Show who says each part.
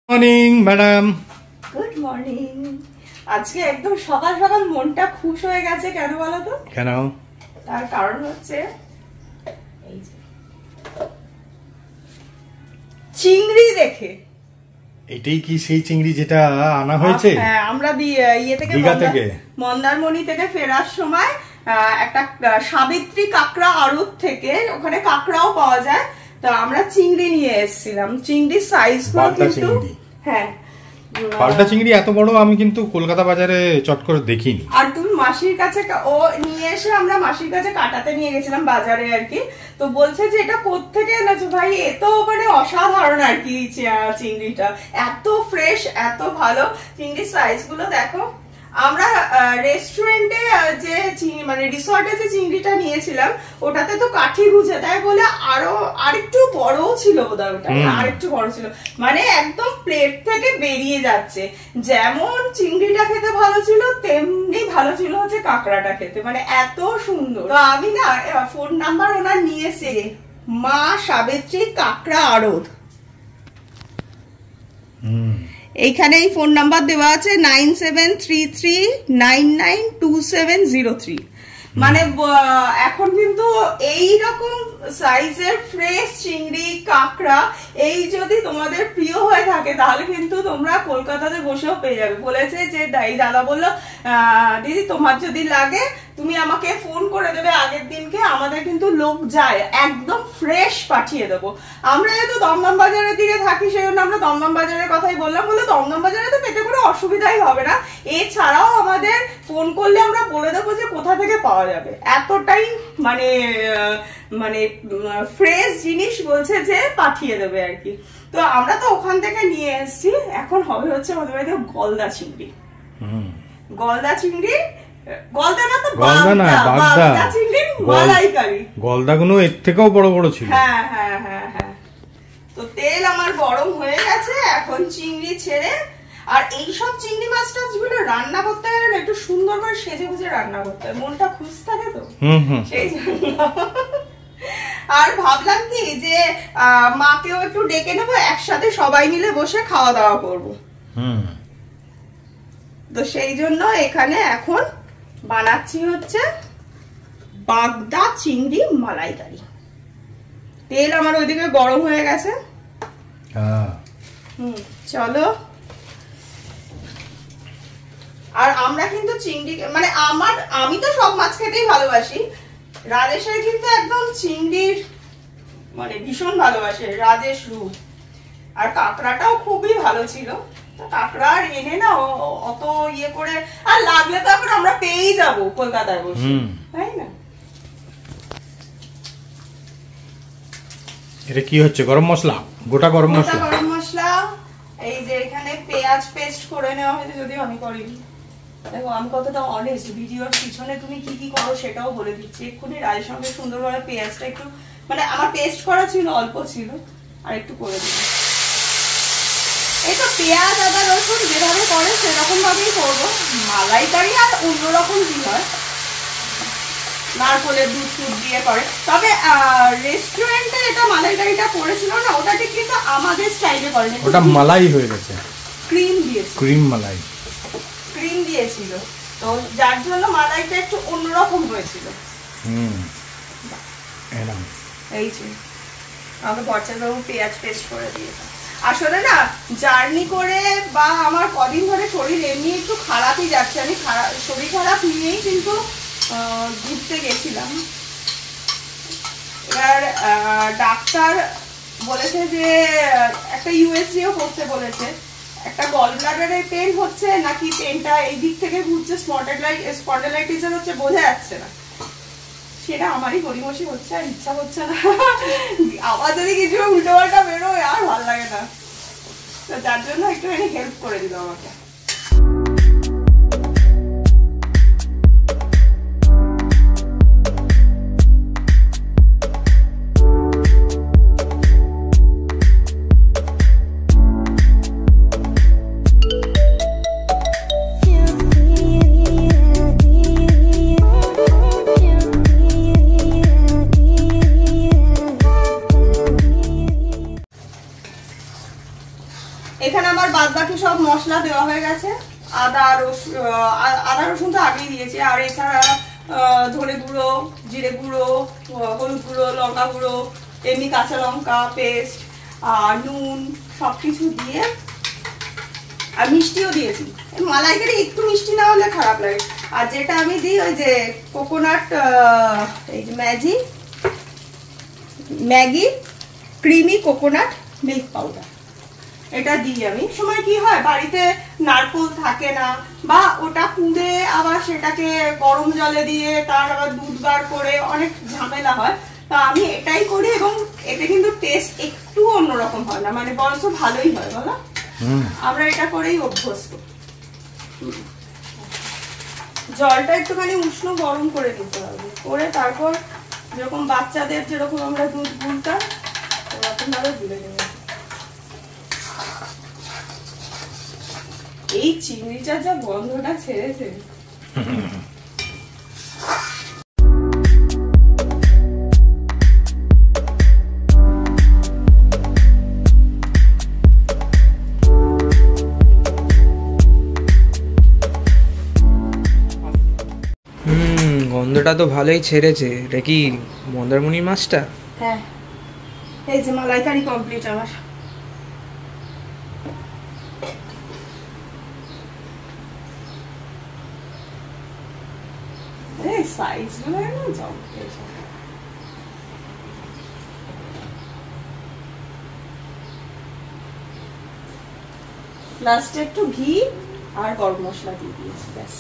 Speaker 1: Morning madam.
Speaker 2: Good morning. আজকে একদম সকাল সকাল মনটা খুশ হয়ে গেছে, কেন বলো তো?
Speaker 1: কেন?
Speaker 2: তার কারণ হচ্ছে এই যে চিংড়ি দেখে।
Speaker 1: এটাই কি সেই চিংড়ি যেটা আনা হয়েছে?
Speaker 2: হ্যাঁ, আমরা ইয়ে থেকে মন্দারমণি থেকে ফেরার সময় একটা সাবিত্রী কাঁকড়া আড়ত থেকে, ওখানে কাঁকড়াও পাওয়া যায়, তো আমরা চিংড়ি নিয়ে এসেছিলাম। চিংড়ির সাইজ কিন্তু হ্যাঁ
Speaker 1: পাল্টা চিংড়ি এত বড় আমি কিন্তু কলকাতা বাজারে চট করে দেখিনি।
Speaker 2: আর তুমি মাসির কাছে ও নিয়ে এসে আমরা মাসির কাছে কাটাতে নিয়ে গেছিলাম বাজারে আর কি, তো বলছে যে এটা কোত্থেকে এনেছো ভাই, এত মানে অসাধারণ আর কি চিংড়িটা, এত ফ্রেশ, এত ভালো। চিংড়ির সাইজ গুলো দেখো। আমরা রেস্টুরেন্টে যে মানে রিসর্টে যে চিংড়িটা নিয়েছিলাম ওটাতে তো কাঠি গুঁজে দেয় বলে আরেকটু বড় ছিল বোধহয়, ওটা আরেকটু বড় ছিল, মানে একদম প্লেট থেকে বেরিয়ে যাচ্ছে। যেমন চিংড়িটা খেতে ভালো ছিল তেমনি ভালো ছিল হচ্ছে কাঁকড়াটা খেতে, মানে এত সুন্দর। তো আমি না ফোন নাম্বার ওনার নিয়েছি, মা সাবিত্রী কাঁকড়া আড়ত, এইখানে এই ফোন নাম্বার দেওয়া আছে 9733992703। মানে এখন কিন্তু এই রকম সাইজের ফ্রেশ চিংড়ি কাঁকড়া এই যদি তোমাদের প্রিয় হয়ে থাকে তাহলে কিন্তু তোমরা কলকাতাতে বসেও পেয়ে যাবে। বলেছে যে দাদা বললো দিদি তোমার যদি লাগে তুমি আমাকে ফোন করে দেবে আগের দিনকে, আমাদের কিন্তু লোক যায়, একদম ফ্রেশ পাঠিয়ে দেবো। আমরা যেহেতু দমদম বাজারের দিকে থাকি সেই জন্য আমরা দমদম বাজারের কথাই বললাম, বলে দমদম বাজারে তো পেতে কোনো অসুবিধাই হবে না, এছাড়াও আমাদের ফোন করলে আমরা বলে দেবো যে কোথা থেকে পাওয়া যাবে। এতটাই মানে মানে ফ্রেশ জিনিস বলছে যে পাঠিয়ে দেবে আর কি। তো আমরা তো ওখান থেকে নিয়ে এসেছি। এখন হবে হচ্ছে আমাদের বাড়িতে গলদা চিংড়ি। গলদা চিংড়ি, গলদা না তো বাগদা চিংড়ির মালাইকারি।
Speaker 1: গলদাগুলো এর থেকেও বড় বড় ছিল।
Speaker 2: হ্যাঁ হ্যাঁ হ্যাঁ হ্যাঁ। তো তেল আমার গরম হয়ে গেছে, এখন চিংড়ি ছেড়ে, আর এইসব চিংড়ি মাছ টাছগুলো রান্না করতে গেলে একটু সুন্দর করে সেজে গুজে রান্না করতে হয়, মনটা খুশ থাকে তো সেই জন্য। আর ভাবলাম কি যে মাকেও একটু ডেকে নেবো, একসাথে সবাই মিলে বসে খাওয়া দাওয়া করবো। তো সেই জন্য এখানে এখন বানাচ্ছি হচ্ছে বাগদা চিংড়ি মালাইকারি। তেল আমার ওইদিকে গরম হয়ে গেছে। চলো। আর আমরা কিন্তু চিংড়ি মানে আমি তো সব মাছ খেতেই ভালোবাসি, রাজেশের কিন্তু একদম চিংড়ির মানে ভীষণ ভালোবাসে, রাজেশ রূপ। আর কাঁকড়াটাও খুবই ভালো ছিল, কাঁকড়া এনে না অত ইয়ে করে, আর লাগলে তো এখন আমরা পেয়েই যাবো কলকাতায় বসে, তাই না?
Speaker 1: এটা কি হচ্ছে? গরম মশলা, গোটা গরম মশলা।
Speaker 2: গরম মশলা এই যে এখানে পেঁয়াজ পেস্ট করে নেওয়া হয়েছে, যদিও আমি করিনি। দেখো আমি কতটা অনেস্ট, ভিডিওর পিছনে তুমি কি কি করো সেটাও বলে দিচ্ছি। এক্ষুনি রায়ের সঙ্গে সুন্দরভাবে পেঁয়াজটা একটু মানে আমার পেস্ট করা ছিল, অল্প ছিল, আর একটু করে দিই। এই তো পেঁয়াজ আদা রসুন যেভাবে করে সেরকম ভাবেই করবো। মালাইকারি আর অন্যরকম কি হয়, নারকলের দুধ টুধ দিয়ে করে। তবে রেস্টুরেন্টে এটা মালাইকারিটা করেছিল না, ওটা ঠিক কিন্তু আমাদের স্টাইলে করেনি,
Speaker 1: ওটা মালাই হয়ে গেছে,
Speaker 2: ক্রিম দিয়েছিল, ক্রিম দিয়েছিল, তো যার জন্য মালাইটা একটু অন্যরকম হয়েছিল। এই যে আমাকে বর্ষাবাবু পেঁয়াজ পেস্ট করে দিয়েছে। আসলে না জার্নি করে বা আমার কদিন ধরে শরীর এমনি একটু খারাপই যাচ্ছে, আমি শরীর খারাপ নিয়েই কিন্তু ঘুরতে গেছিলাম। এবার ডাক্তার বলেছে যে একটা ইউএসজিও করতে বলেছে, একটা গল ব্লাডারের পেন হচ্ছে নাকি পেনটা এই দিক থেকে ঘুরছে স্পন্ডাইলাইটিসের হচ্ছে বোঝা যাচ্ছে না, সেটা আমারই গড়িমসি হচ্ছে, আর ইচ্ছা হচ্ছে না। আবার যদি কিছু উল্টো পাল্টা বেরোয় আর ভালো লাগে না, তো যার জন্য একটুখানি হেল্প করে দিল আমাকে। এখানে আমার বাদ বাকি সব মশলা দেওয়া হয়ে গেছে। আদা রসুন তো আগেই দিয়েছি, আর এছাড়া ধনে গুঁড়ো, জিরে গুঁড়ো, হলুদ গুঁড়ো, লঙ্কা গুঁড়ো, এমনি কাঁচা লঙ্কা পেস্ট আর নুন সবকিছু দিয়ে, আর মিষ্টিও দিয়েছি। মালাইকারি একটু মিষ্টি না হলে খারাপ লাগে। আর যেটা আমি দিই ওই যে কোকোনাট, এই যে Maggi creamy coconut milk powder, এটা দিই আমি। সময় কি হয় বাড়িতে নারকোল থাকে না, বা ওটা পুড়ে আবার সেটাকে গরম জলে দিয়ে তার আবার দুধ বার করে অনেক ঝামেলা হয়। তা আমি এটাই করি, এবং এতে কিন্তু টেস্ট একটু অন্যরকম হয় না, মানে বরঞ্চ ভালোই হয় বলো। আমরা এটা করেই অভ্যস্ত। জলটা একটুখানি উষ্ণ গরম করে দিতে হবে, করে তারপর যেরকম বাচ্চাদের যেরকম আমরা দুধ গুলতাম ওরকম ভাবে গুলে নেব। এই চিংড়িটার যা গন্ধটা ছেড়েছে,
Speaker 3: গন্ধটা তো ভালোই ছেড়েছে। এটা কি মন্দারমণি মাছটা?
Speaker 2: হ্যাঁ, এই যে মালাইকারি কমপ্লিট আমার। সাইজ গুলো না যাও, লাস্টে একটু ঘি আর গরম মশলা দিয়ে দিয়েছি, ব্যাস।